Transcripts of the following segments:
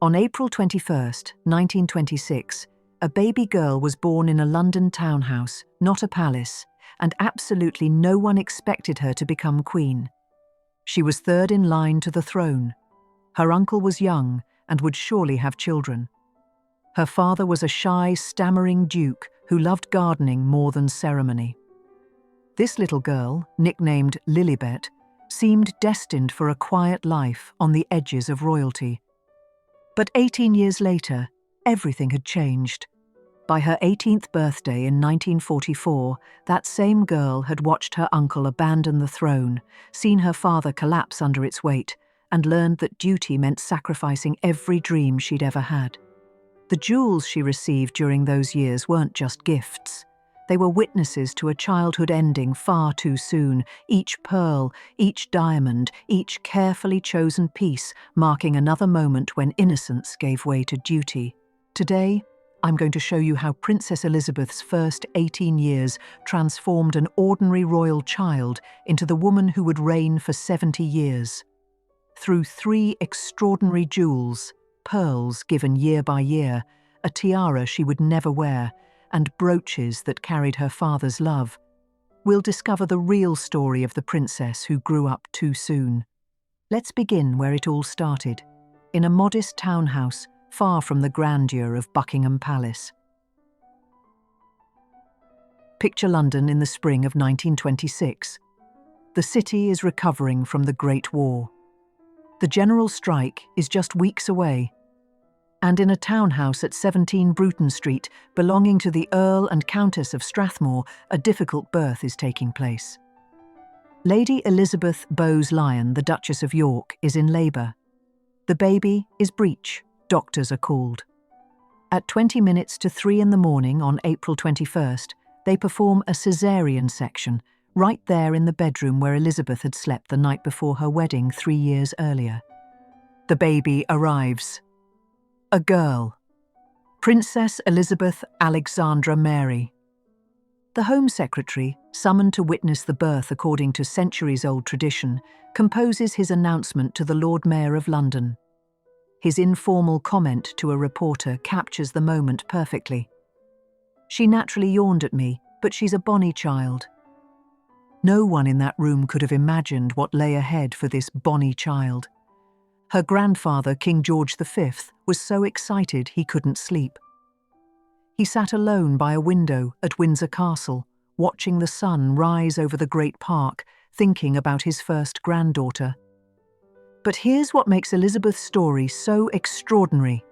On April 21, 1926, a baby girl was born in a London townhouse, not a palace, and absolutely no one expected her to become queen. She was third in line to the throne. Her uncle was young and would surely have children. Her father was a shy, stammering duke who loved gardening more than ceremony. This little girl, nicknamed Lilibet, seemed destined for a quiet life on the edges of royalty. But 18 years later, everything had changed. By her 18th birthday in 1944, that same girl had watched her uncle abandon the throne, seen her father collapse under its weight, and learned that duty meant sacrificing every dream she'd ever had. The jewels she received during those years weren't just gifts. They were witnesses to a childhood ending far too soon, each pearl, each diamond, each carefully chosen piece marking another moment when innocence gave way to duty. Today, I'm going to show you how Princess Elizabeth's first 18 years transformed an ordinary royal child into the woman who would reign for 70 years. Through 3 extraordinary jewels, pearls given year by year, a tiara she would never wear, and brooches that carried her father's love, we'll discover the real story of the princess who grew up too soon. Let's begin where it all started, in a modest townhouse far from the grandeur of Buckingham Palace. Picture London in the spring of 1926. The city is recovering from the Great War. The general strike is just weeks away, and in a townhouse at 17 Bruton Street, belonging to the Earl and Countess of Strathmore, a difficult birth is taking place. Lady Elizabeth Bowes-Lyon, the Duchess of York, is in labour. The baby is breech, doctors are called. At 20 minutes to 3 in the morning on April 21st, they perform a caesarean section, right there in the bedroom where Elizabeth had slept the night before her wedding 3 years earlier. The baby arrives. A girl. Princess Elizabeth Alexandra Mary. The Home Secretary, summoned to witness the birth according to centuries-old tradition, composes his announcement to the Lord Mayor of London. His informal comment to a reporter captures the moment perfectly. "She naturally yawned at me, but she's a bonny child." No one in that room could have imagined what lay ahead for this bonny child. Her grandfather, King George V, was so excited he couldn't sleep. He sat alone by a window at Windsor Castle, watching the sun rise over the great park, thinking about his first granddaughter. But here's what makes Elizabeth's story so extraordinary.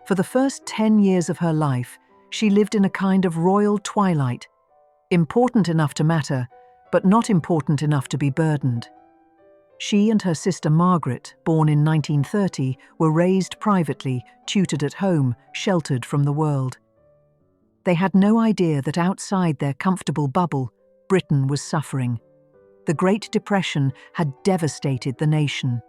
For the first 10 years of her life, she lived in a kind of royal twilight, important enough to matter, but not important enough to be burdened. She and her sister Margaret, born in 1930, were raised privately, tutored at home, sheltered from the world. They had no idea that outside their comfortable bubble, Britain was suffering. The Great Depression had devastated the nation.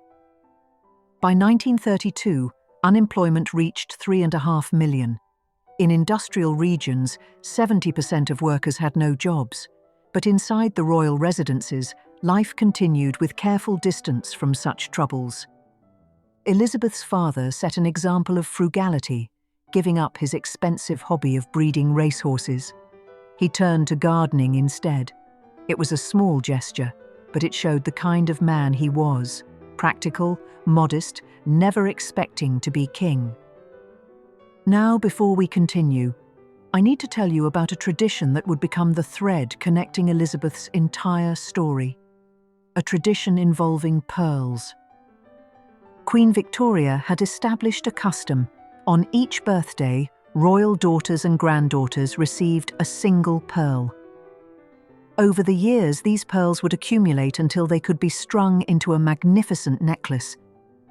By 1932, unemployment reached 3.5 million. In industrial regions, 70% of workers had no jobs. But inside the royal residences, life continued with careful distance from such troubles. Elizabeth's father set an example of frugality, giving up his expensive hobby of breeding racehorses. He turned to gardening instead. It was a small gesture, but it showed the kind of man he was, practical, modest, never expecting to be king. Now, before we continue, I need to tell you about a tradition that would become the thread connecting Elizabeth's entire story. A tradition involving pearls. Queen Victoria had established a custom. On each birthday, royal daughters and granddaughters received a single pearl. Over the years, these pearls would accumulate until they could be strung into a magnificent necklace.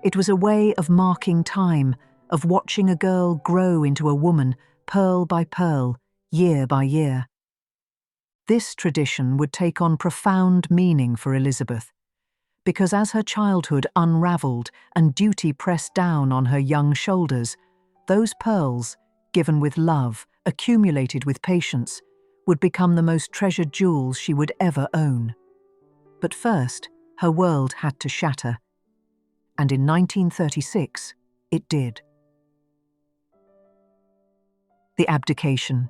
It was a way of marking time, of watching a girl grow into a woman, pearl by pearl, year by year. This tradition would take on profound meaning for Elizabeth, because as her childhood unravelled and duty pressed down on her young shoulders, those pearls, given with love, accumulated with patience, would become the most treasured jewels she would ever own. But first, her world had to shatter. And in 1936, it did. The abdication.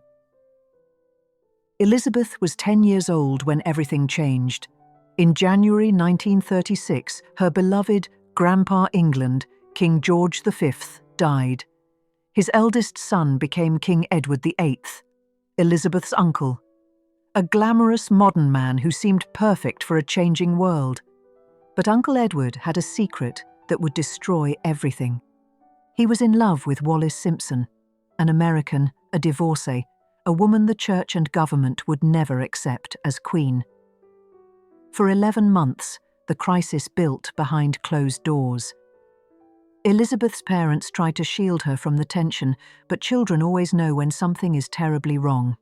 Elizabeth was 10 years old when everything changed. In January 1936, her beloved Grandpa England, King George V, died. His eldest son became King Edward VIII, Elizabeth's uncle, a glamorous modern man who seemed perfect for a changing world. But Uncle Edward had a secret that would destroy everything. He was in love with Wallis Simpson, an American, a divorcee, a woman the church and government would never accept as queen. For 11 months, the crisis built behind closed doors. Elizabeth's parents tried to shield her from the tension, but children always know when something is terribly wrong.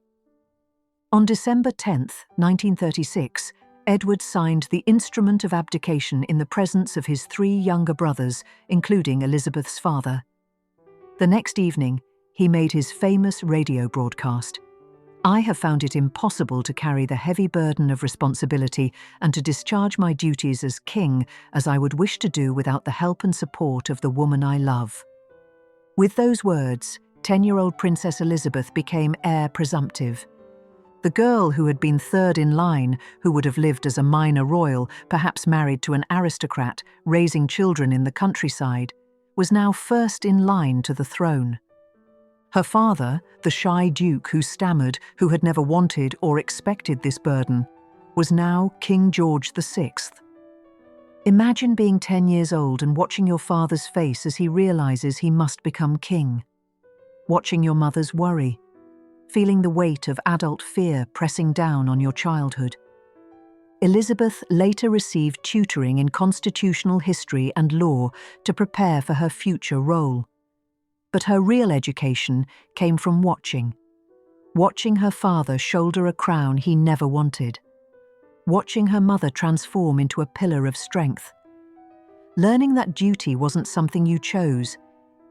On December 10, 1936, Edward signed the instrument of abdication in the presence of his 3 younger brothers, including Elizabeth's father. The next evening, he made his famous radio broadcast. "I have found it impossible to carry the heavy burden of responsibility and to discharge my duties as king as I would wish to do without the help and support of the woman I love." With those words, 10-year-old Princess Elizabeth became heir presumptive. The girl who had been third in line, who would have lived as a minor royal, perhaps married to an aristocrat, raising children in the countryside, was now first in line to the throne. Her father, the shy duke who stammered, who had never wanted or expected this burden, was now King George VI. Imagine being 10 years old and watching your father's face as he realizes he must become king. Watching your mother's worry, feeling the weight of adult fear pressing down on your childhood. Elizabeth later received tutoring in constitutional history and law to prepare for her future role. But her real education came from watching her father shoulder a crown he never wanted, watching her mother transform into a pillar of strength, learning that duty wasn't something you chose,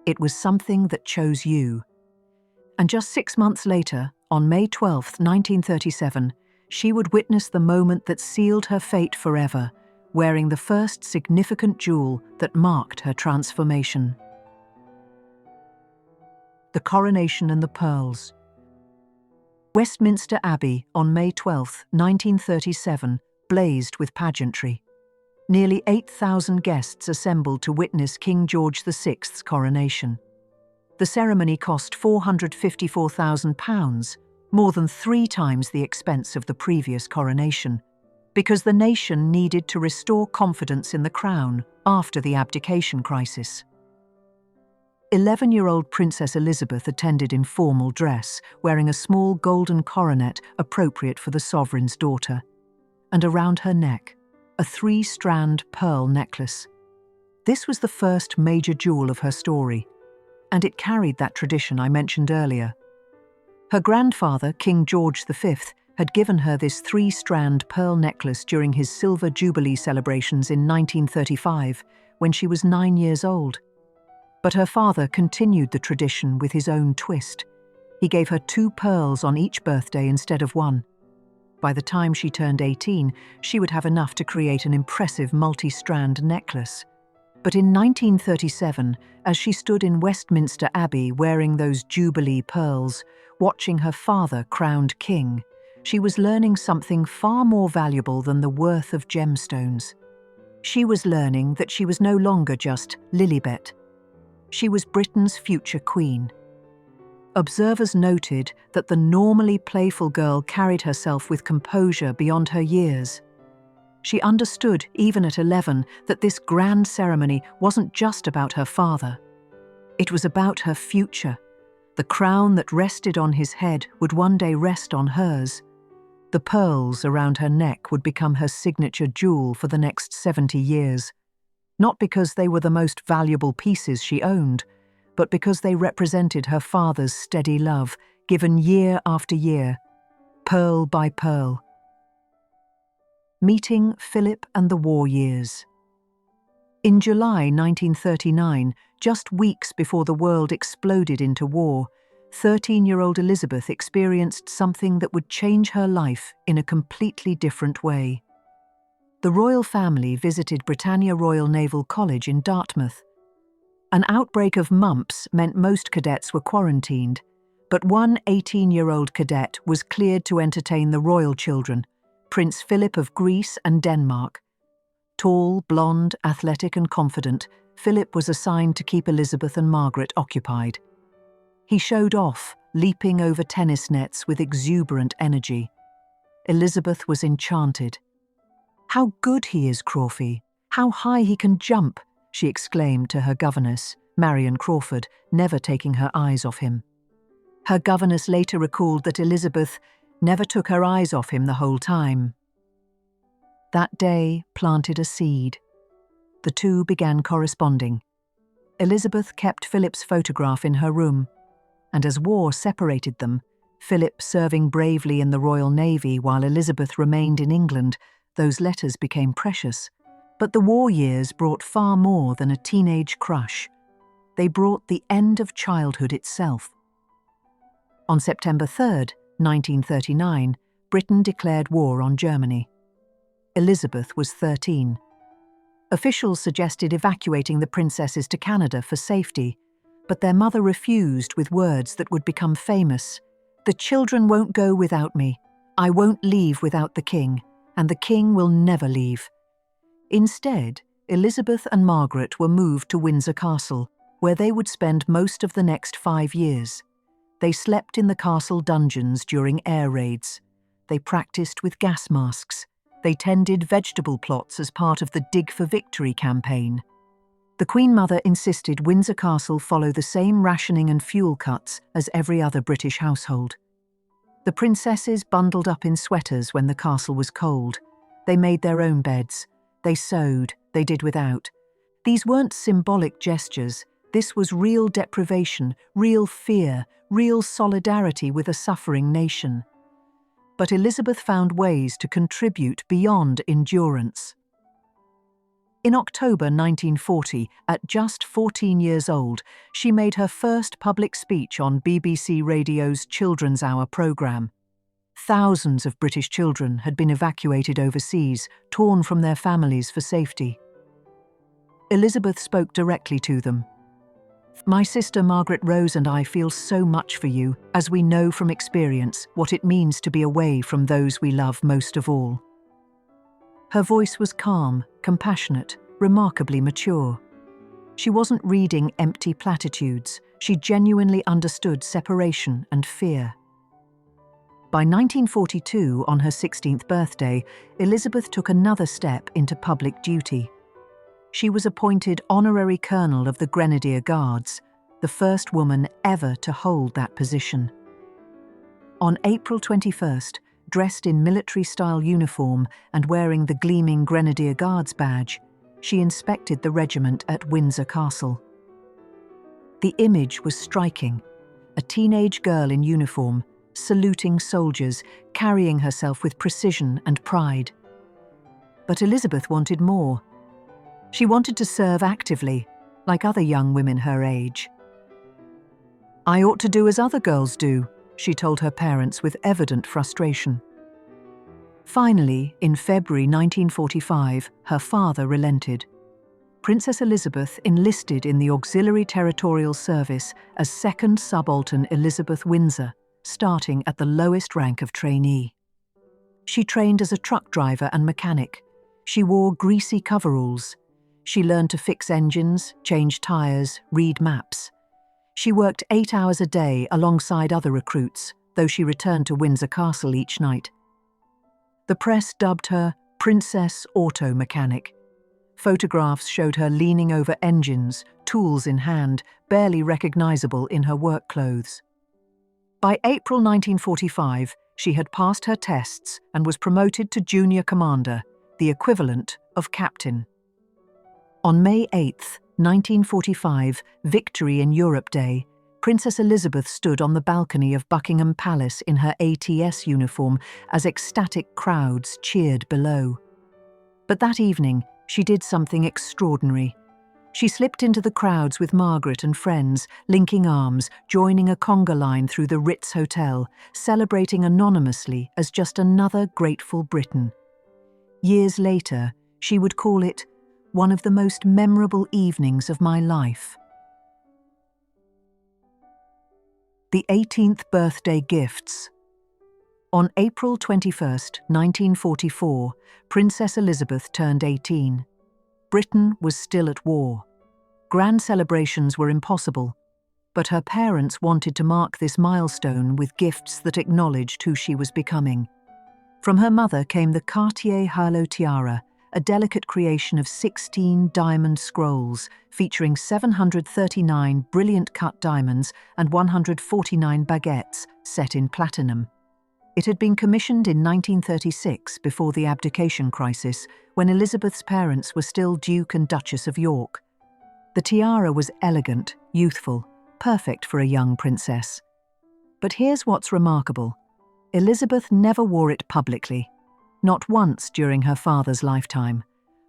it was something that chose you. And just 6 months later, on May 12, 1937, she would witness the moment that sealed her fate forever, wearing the first significant jewel that marked her transformation. The Coronation and the Pearls. Westminster Abbey on May 12, 1937, blazed with pageantry. Nearly 8,000 guests assembled to witness King George VI's coronation. The ceremony cost £454,000, more than 3 times the expense of the previous coronation, because the nation needed to restore confidence in the crown after the abdication crisis. 11-year-old Princess Elizabeth attended in formal dress, wearing a small golden coronet appropriate for the sovereign's daughter, and around her neck, a 3-strand pearl necklace. This was the first major jewel of her story, and it carried that tradition I mentioned earlier. Her grandfather, King George V, had given her this 3-strand pearl necklace during his Silver Jubilee celebrations in 1935, when she was 9 years old. But her father continued the tradition with his own twist. He gave her 2 pearls on each birthday instead of 1. By the time she turned 18, she would have enough to create an impressive multi-strand necklace. But in 1937, as she stood in Westminster Abbey wearing those Jubilee pearls, watching her father crowned king, she was learning something far more valuable than the worth of gemstones. She was learning that she was no longer just Lilibet. She was Britain's future queen. Observers noted that the normally playful girl carried herself with composure beyond her years. She understood, even at 11, that this grand ceremony wasn't just about her father. It was about her future. The crown that rested on his head would one day rest on hers. The pearls around her neck would become her signature jewel for the next 70 years. Not because they were the most valuable pieces she owned, but because they represented her father's steady love, given year after year, pearl by pearl. Meeting Philip and the War Years. In July 1939, just weeks before the world exploded into war, 13-year-old Elizabeth experienced something that would change her life in a completely different way. The royal family visited Britannia Royal Naval College in Dartmouth. An outbreak of mumps meant most cadets were quarantined, But one 18-year-old cadet was cleared to entertain the royal children, Prince Philip of Greece and Denmark. Tall, blonde, athletic and confident, Philip was assigned to keep Elizabeth and Margaret occupied. He showed off, leaping over tennis nets with exuberant energy. Elizabeth was enchanted. "How good he is, Crawfie! How high he can jump!" she exclaimed to her governess, Marion Crawford, never taking her eyes off him. Her governess later recalled that Elizabeth never took her eyes off him the whole time. That day planted a seed. The two began corresponding. Elizabeth kept Philip's photograph in her room, and as war separated them, Philip serving bravely in the Royal Navy while Elizabeth remained in England, those letters became precious. But the war years brought far more than a teenage crush. They brought the end of childhood itself. On September 3rd, 1939, Britain declared war on Germany. Elizabeth was 13. Officials suggested evacuating the princesses to Canada for safety, but their mother refused with words that would become famous. "The children won't go without me. I won't leave without the king, and the king will never leave." Instead, Elizabeth and Margaret were moved to Windsor Castle, where they would spend most of the next 5 years. They slept in the castle dungeons during air raids. They practiced with gas masks. They tended vegetable plots as part of the Dig for Victory campaign. The Queen Mother insisted Windsor Castle follow the same rationing and fuel cuts as every other British household. The princesses bundled up in sweaters when the castle was cold. They made their own beds. They sewed. They did without. These weren't symbolic gestures. This was real deprivation, real fear, real solidarity with a suffering nation. But Elizabeth found ways to contribute beyond endurance. In October 1940, at just 14 years old, she made her first public speech on BBC Radio's Children's Hour programme. Thousands of British children had been evacuated overseas, torn from their families for safety. Elizabeth spoke directly to them. "My sister Margaret Rose and I feel so much for you, as we know from experience what it means to be away from those we love most of all." Her voice was calm, compassionate, remarkably mature. She wasn't reading empty platitudes. She genuinely understood separation and fear. By 1942, on her 16th birthday, Elizabeth took another step into public duty. She was appointed Honorary Colonel of the Grenadier Guards, the first woman ever to hold that position. On April 21st, dressed in military-style uniform and wearing the gleaming Grenadier Guards badge, she inspected the regiment at Windsor Castle. The image was striking: a teenage girl in uniform, saluting soldiers, carrying herself with precision and pride. But Elizabeth wanted more. She wanted to serve actively, like other young women her age. "I ought to do as other girls do," she told her parents with evident frustration. Finally, in February 1945, her father relented. Princess Elizabeth enlisted in the Auxiliary Territorial Service as Second Subaltern Elizabeth Windsor, starting at the lowest rank of trainee. She trained as a truck driver and mechanic. She wore greasy coveralls. She learned to fix engines, change tires, read maps. She worked 8 hours a day alongside other recruits, though she returned to Windsor Castle each night. The press dubbed her Princess Auto Mechanic. Photographs showed her leaning over engines, tools in hand, barely recognizable in her work clothes. By April 1945, she had passed her tests and was promoted to junior commander, the equivalent of captain. On May 8, 1945, Victory in Europe Day, Princess Elizabeth stood on the balcony of Buckingham Palace in her ATS uniform as ecstatic crowds cheered below. But that evening, she did something extraordinary. She slipped into the crowds with Margaret and friends, linking arms, joining a conga line through the Ritz Hotel, celebrating anonymously as just another grateful Briton. Years later, she would call it one of the most memorable evenings of my life. The 18th birthday gifts. On April 21st, 1944, Princess Elizabeth turned 18. Britain was still at war. Grand celebrations were impossible, but her parents wanted to mark this milestone with gifts that acknowledged who she was becoming. From her mother came the Cartier Halo Tiara, a delicate creation of 16 diamond scrolls featuring 739 brilliant cut diamonds and 149 baguettes set in platinum. It had been commissioned in 1936 before the abdication crisis, when Elizabeth's parents were still Duke and Duchess of York. The tiara was elegant, youthful, perfect for a young princess. But here's what's remarkable. Elizabeth never wore it publicly. Not once during her father's lifetime.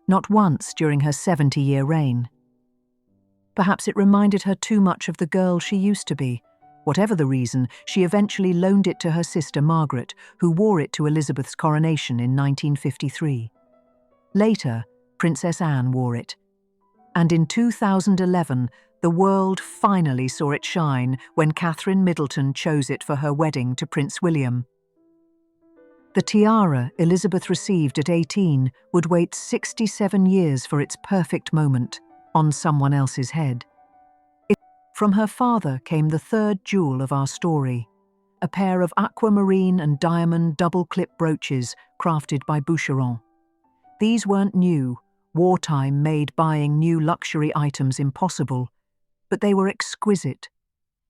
Not once during her 70-year reign. Perhaps it reminded her too much of the girl she used to be. Whatever the reason, she eventually loaned it to her sister Margaret, who wore it to Elizabeth's coronation in 1953. Later, Princess Anne wore it. And in 2011, the world finally saw it shine when Catherine Middleton chose it for her wedding to Prince William. The tiara Elizabeth received at 18 would wait 67 years for its perfect moment on someone else's head. From her father came the third jewel of our story, a pair of aquamarine and diamond double-clip brooches crafted by Boucheron. These weren't new, wartime made buying new luxury items impossible, but they were exquisite.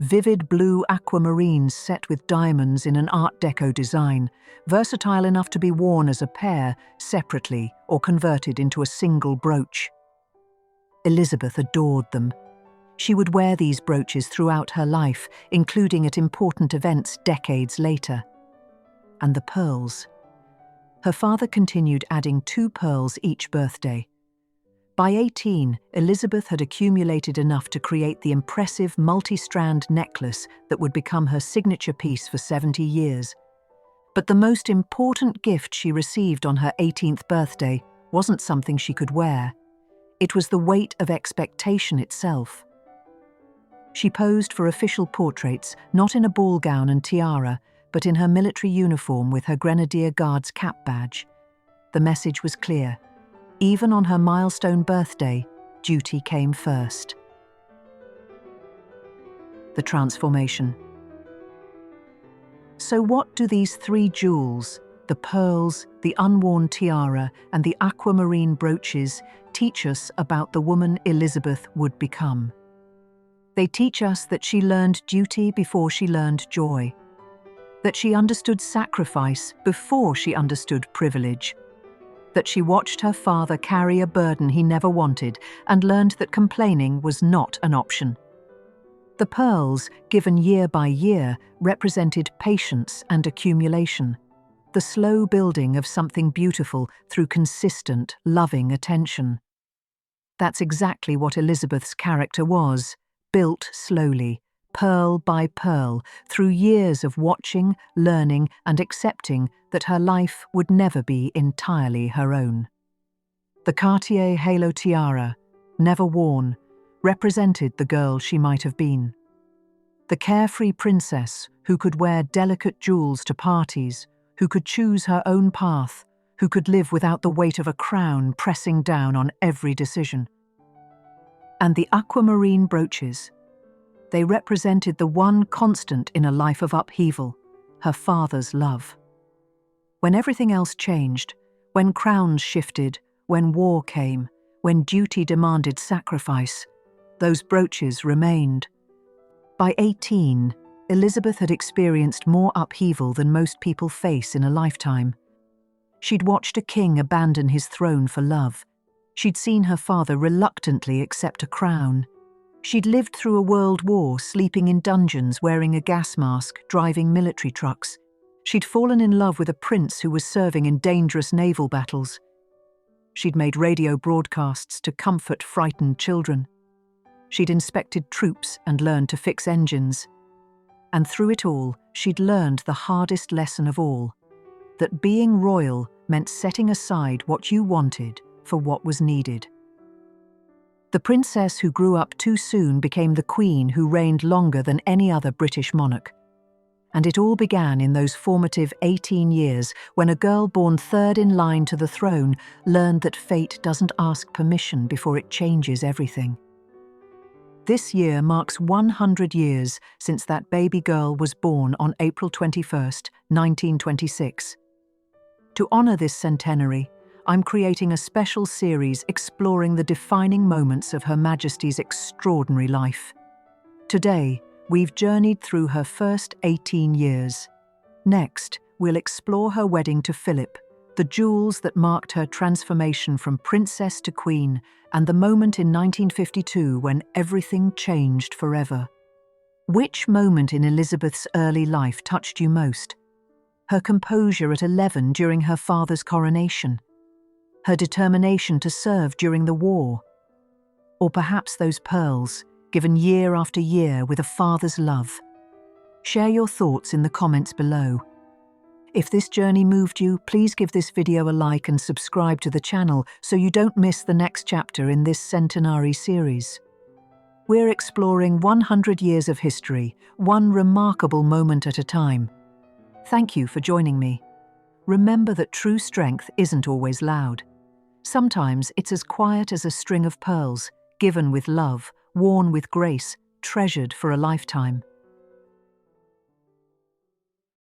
Vivid blue aquamarines set with diamonds in an Art Deco design, versatile enough to be worn as a pair, separately, or converted into a single brooch. Elizabeth adored them. She would wear these brooches throughout her life, including at important events decades later. And the pearls. Her father continued adding 2 pearls each birthday. By 18, Elizabeth had accumulated enough to create the impressive multi-strand necklace that would become her signature piece for 70 years. But the most important gift she received on her 18th birthday wasn't something she could wear. It was the weight of expectation itself. She posed for official portraits, not in a ball gown and tiara, but in her military uniform with her Grenadier Guards cap badge. The message was clear. Even on her milestone birthday, duty came first. The transformation. So what do these 3 jewels, the pearls, the unworn tiara, and the aquamarine brooches, teach us about the woman Elizabeth would become? They teach us that she learned duty before she learned joy, that she understood sacrifice before she understood privilege, that she watched her father carry a burden he never wanted and learned that complaining was not an option. The pearls, given year by year, represented patience and accumulation, the slow building of something beautiful through consistent, loving attention. That's exactly what Elizabeth's character was, built slowly, pearl by pearl, through years of watching, learning, and accepting that her life would never be entirely her own. The Cartier Halo Tiara, never worn, represented the girl she might have been. The carefree princess who could wear delicate jewels to parties, who could choose her own path, who could live without the weight of a crown pressing down on every decision. And the aquamarine brooches. They represented the one constant in a life of upheaval, her father's love. When everything else changed, when crowns shifted, when war came, when duty demanded sacrifice, those brooches remained. By 18, Elizabeth had experienced more upheaval than most people face in a lifetime. She'd watched a king abandon his throne for love. She'd seen her father reluctantly accept a crown. She'd lived through a world war, sleeping in dungeons, wearing a gas mask, driving military trucks. She'd fallen in love with a prince who was serving in dangerous naval battles. She'd made radio broadcasts to comfort frightened children. She'd inspected troops and learned to fix engines. And through it all, she'd learned the hardest lesson of all, that being royal meant setting aside what you wanted for what was needed. The princess who grew up too soon became the queen who reigned longer than any other British monarch. And it all began in those formative 18 years when a girl born third in line to the throne learned that fate doesn't ask permission before it changes everything. This year marks 100 years since that baby girl was born on April 21st, 1926. To honor this centenary, I'm creating a special series exploring the defining moments of Her Majesty's extraordinary life. Today, we've journeyed through her first 18 years. Next, we'll explore her wedding to Philip, the jewels that marked her transformation from princess to queen, and the moment in 1952 when everything changed forever. Which moment in Elizabeth's early life touched you most? Her composure at 11 during her father's coronation? Her determination to serve during the war? Or perhaps those pearls, given year after year with a father's love? Share your thoughts in the comments below. If this journey moved you, please give this video a like and subscribe to the channel so you don't miss the next chapter in this centenary series. We're exploring 100 years of history, one remarkable moment at a time. Thank you for joining me. Remember that true strength isn't always loud. Sometimes it's as quiet as a string of pearls, given with love, worn with grace, treasured for a lifetime.